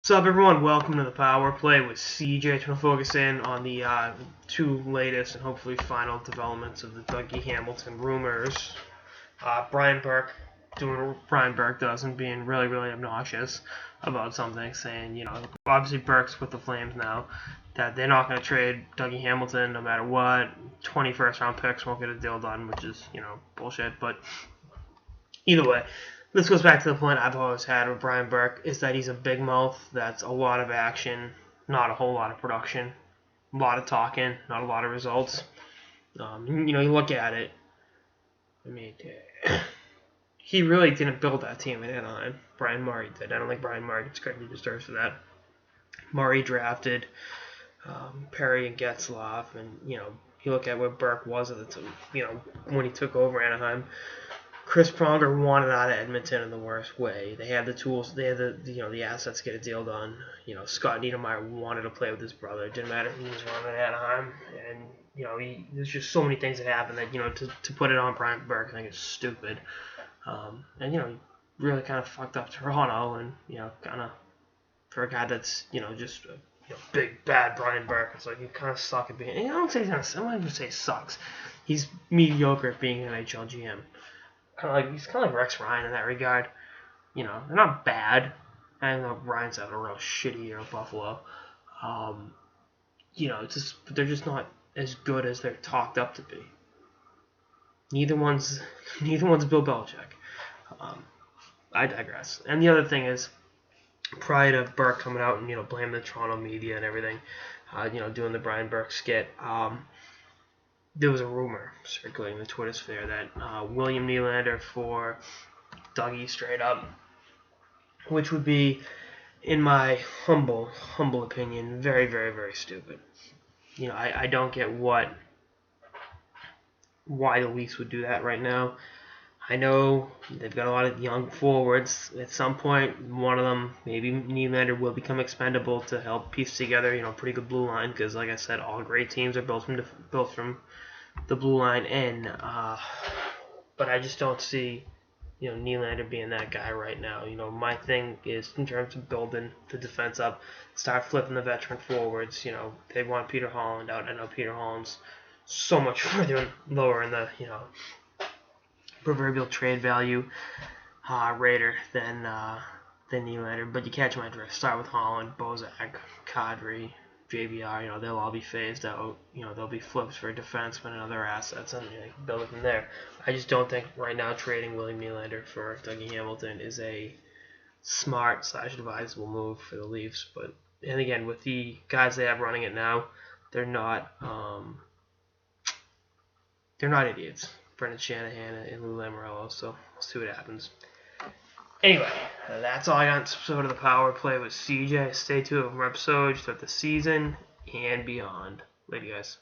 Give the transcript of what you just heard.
What's up, everyone? Welcome to the Power Play with CJ. Trying to focus in on the two latest and hopefully final developments of the Dougie Hamilton rumors. Brian Burke doing what Brian Burke does and being really, really obnoxious about something, saying, obviously Burke's with the Flames now, that they're not going to trade Dougie Hamilton no matter what. 20 first-round picks won't get a deal done, which is, bullshit. But either way, this goes back to the point I've always had with Brian Burke, is that he's a big mouth. That's a lot of action, not a whole lot of production. A lot of talking, not a lot of results. You look at it. I mean, he really didn't build that team in Anaheim. Brian Murray did. I don't think Brian Murray gets credit he deserves for that. Murray drafted Perry and Getzlaf, and you look at where Burke was at the time, when he took over Anaheim. Chris Pronger wanted out of Edmonton in the worst way. They had the tools, they had the assets to get a deal done. Scott Niedermayer wanted to play with his brother. It didn't matter who was running Anaheim, and there's just so many things that happened that to put it on Brian Burke, I think is stupid. And he really kind of fucked up Toronto, and kind of for a guy that's just big bad Brian Burke, it's like you kind of suck at being. I don't even say sucks. He's mediocre at being an NHL GM. He's kind of like Rex Ryan in that regard. They're not bad. I know Ryan's having a real shitty year at Buffalo. They're just not as good as they're talked up to be. Neither one's Bill Belichick. I digress. And the other thing is, prior to Burke coming out and blaming the Toronto media and everything, doing the Brian Burke skit, there was a rumor circulating the Twitter sphere that William Nylander for Dougie straight up, which would be, in my humble opinion, very, very, very stupid. I don't get why the Leafs would do that right now. I know they've got a lot of young forwards. At some point, one of them, maybe Nylander, will become expendable to help piece together, pretty good blue line. Because, like I said, all great teams are built from the blue line in. But I just don't see, Nylander being that guy right now. My thing is, in terms of building the defense up, start flipping the veteran forwards. They want Peter Holland out. I know Peter Holland's so much further lower in the, proverbial trade value rater than Nylander, but you catch my drift. Start with Holland, Bozak, Kadri, JVR. They'll all be phased out. There'll be flips for defensemen and other assets, and build it from there. I just don't think right now trading William Nylander for Dougie Hamilton is a smart / advisable move for the Leafs. And again, with the guys they have running it now, they're not idiots. Brendan Shanahan and Lou Lamoriello, so we'll see what happens. Anyway, that's all I got in this episode of the Power Play with CJ. Stay tuned for more episodes throughout the season and beyond. Later, guys.